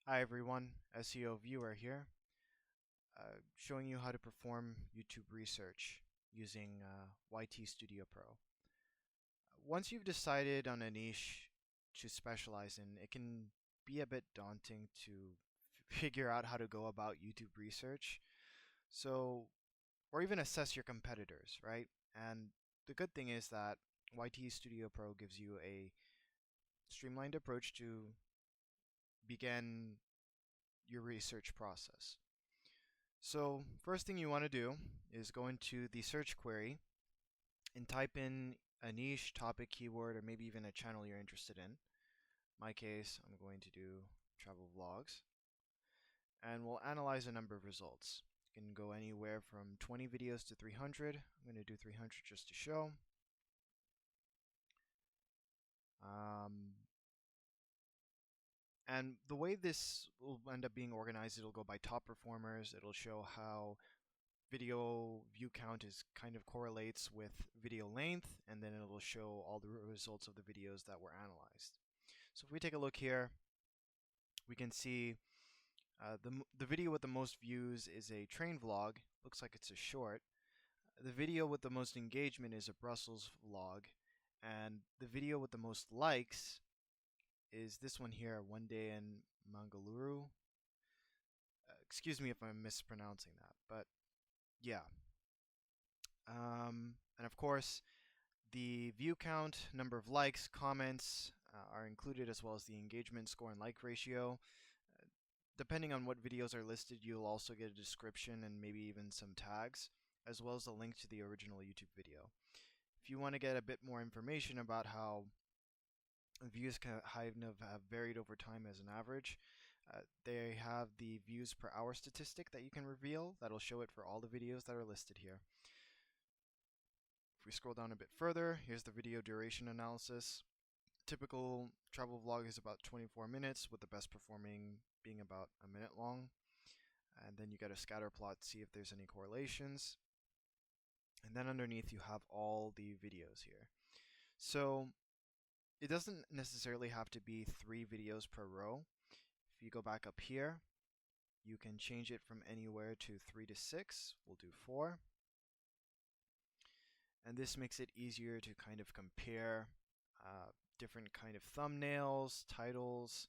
Hi everyone, SEO viewer here, showing you how to perform YouTube research using YT Studio Pro. Once you've decided on a niche to specialize in, it can be a bit daunting to figure out how to go about YouTube research. So, or even assess your competitors, right? And the good thing is that YT Studio Pro gives you a streamlined approach to begin your research process. So first thing you want to do is go into the search query and type in a niche, topic, keyword, or maybe even a channel you're interested in. In my case, I'm going to do travel vlogs, and we'll analyze a number of results. You can go anywhere from 20 videos to 300. I'm going to do 300 just to show. And the way this will end up being organized, it'll go by top performers. It'll show how video view count is kind of correlates with video length, and then it will show all the results of the videos that were analyzed. So if we take a look here, we can see the video with the most views is a train vlog. Looks like it's a short. The video with the most engagement is a Brussels vlog, and the video with the most likes is this one here, One Day in Mangaluru. Excuse me if I'm mispronouncing that, but yeah. And of course, the view count, number of likes, comments are included, as well as the engagement score and like ratio. Depending on what videos are listed, you'll also get a description and maybe even some tags, as well as a link to the original YouTube video. If you want to get a bit more information about how views kind of have varied over time as an average, they have the views per hour statistic that you can reveal. That'll show it for all the videos that are listed here. If we scroll down a bit further, here's the video duration analysis. Typical travel vlog is about 24 minutes, with the best performing being about a minute long. And then you get a scatter plot to see if there's any correlations. And then underneath you have all the videos here. So it doesn't necessarily have to be 3 videos per row. If you go back up here, you can change it from anywhere to 3 to 6. We'll do 4. And this makes it easier to kind of compare different kind of thumbnails, titles,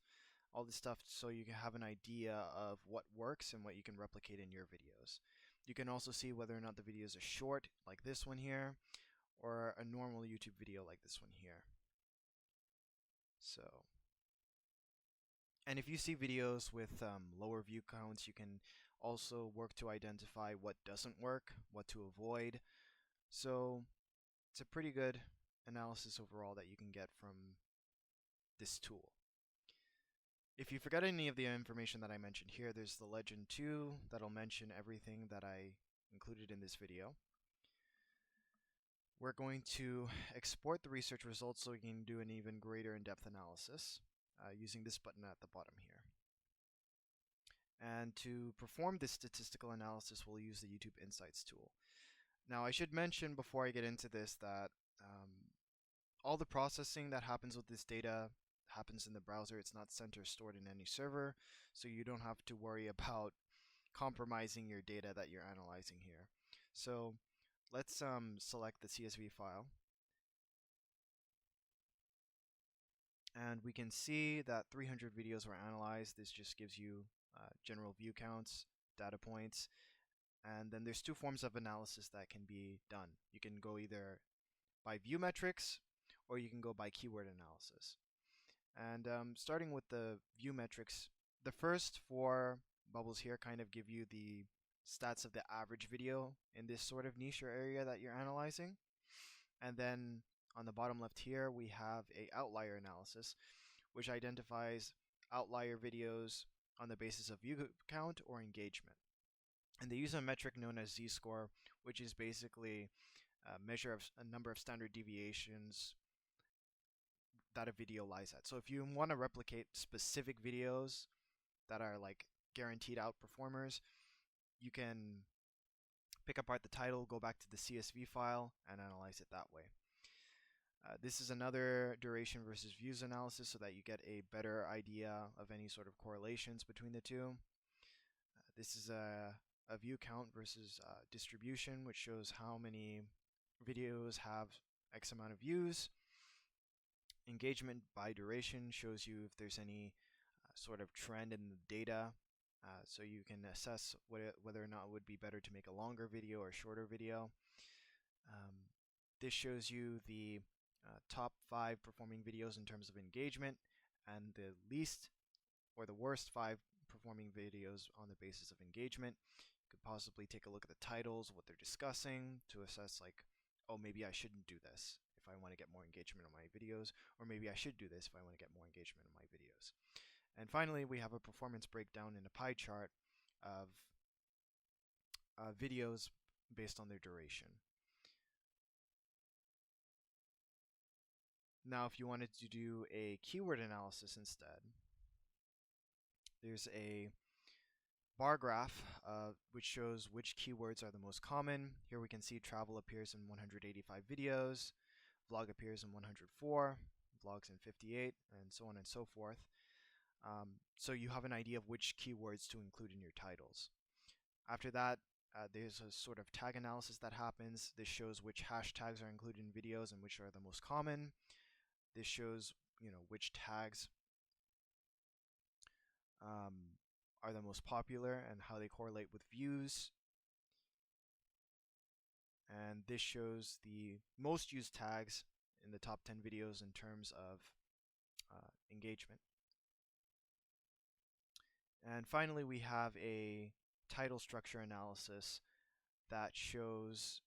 all this stuff, so you can have an idea of what works and what you can replicate in your videos. You can also see whether or not the videos are short, like this one here, or a normal YouTube video like this one here. So, and if you see videos with lower view counts, you can also work to identify what doesn't work, what to avoid. So it's a pretty good analysis overall that you can get from this tool. If you forgot any of the information that I mentioned here, there's the legend 2 that'll mention everything that I included in this video. We're going to export the research results so we can do an even greater in-depth analysis using this button at the bottom here. And to perform this statistical analysis, we'll use the YouTube Insights tool. Now, I should mention before I get into this that all the processing that happens with this data happens in the browser. It's not center stored in any server, so you don't have to worry about compromising your data that you're analyzing here. So let's select the CSV file, and we can see that 300 videos were analyzed. This just gives you general view counts, data points, and then there's 2 forms of analysis that can be done. You can go either by view metrics, or you can go by keyword analysis. And starting with the view metrics, the first 4 bubbles here kind of give you the stats of the average video in this sort of niche or area that you're analyzing. And then on the bottom left here, we have a outlier analysis, which identifies outlier videos on the basis of view count or engagement. And they use a metric known as z-score, which is basically a measure of a number of standard deviations that a video lies at. So if you want to replicate specific videos that are like guaranteed outperformers, you can pick apart the title, go back to the CSV file, and analyze it that way. This is another duration versus views analysis so that you get a better idea of any sort of correlations between the two. This is a view count versus distribution, which shows how many videos have X amount of views. Engagement by duration shows you if there's any sort of trend in the data, so you can assess whether or not it would be better to make a longer video or shorter video. This shows you the top 5 performing videos in terms of engagement and the least or the worst 5 performing videos on the basis of engagement. You could possibly take a look at the titles, what they're discussing, to assess like, oh, maybe I shouldn't do this if I want to get more engagement on my videos, or maybe I should do this if I want to get more engagement on my videos. And finally, we have a performance breakdown in a pie chart of videos based on their duration. Now, if you wanted to do a keyword analysis instead, there's a bar graph which shows which keywords are the most common. Here we can see travel appears in 185 videos, vlog appears in 104, vlogs in 58, and so on and so forth. So you have an idea of which keywords to include in your titles. After that, there's a sort of tag analysis that happens. This shows which hashtags are included in videos and which are the most common. This shows, which tags are the most popular and how they correlate with views. And this shows the most used tags in the top 10 videos in terms of engagement. And finally, we have a title structure analysis that shows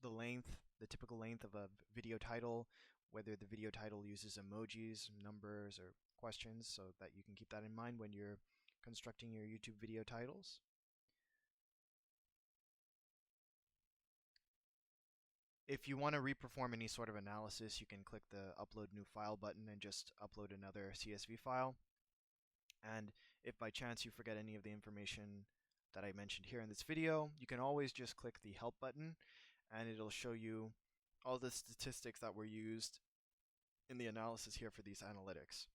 the typical length of a video title, whether the video title uses emojis, numbers, or questions, so that you can keep that in mind when you're constructing your YouTube video titles. If you want to reperform any sort of analysis, you can click the Upload New File button and just upload another CSV file. And if by chance you forget any of the information that I mentioned here in this video, you can always just click the Help button and it'll show you all the statistics that were used in the analysis here for these analytics.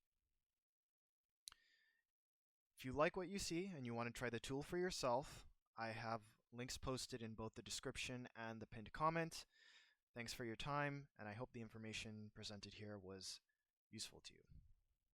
If you like what you see and you want to try the tool for yourself, I have links posted in both the description and the pinned comment. Thanks for your time, and I hope the information presented here was useful to you.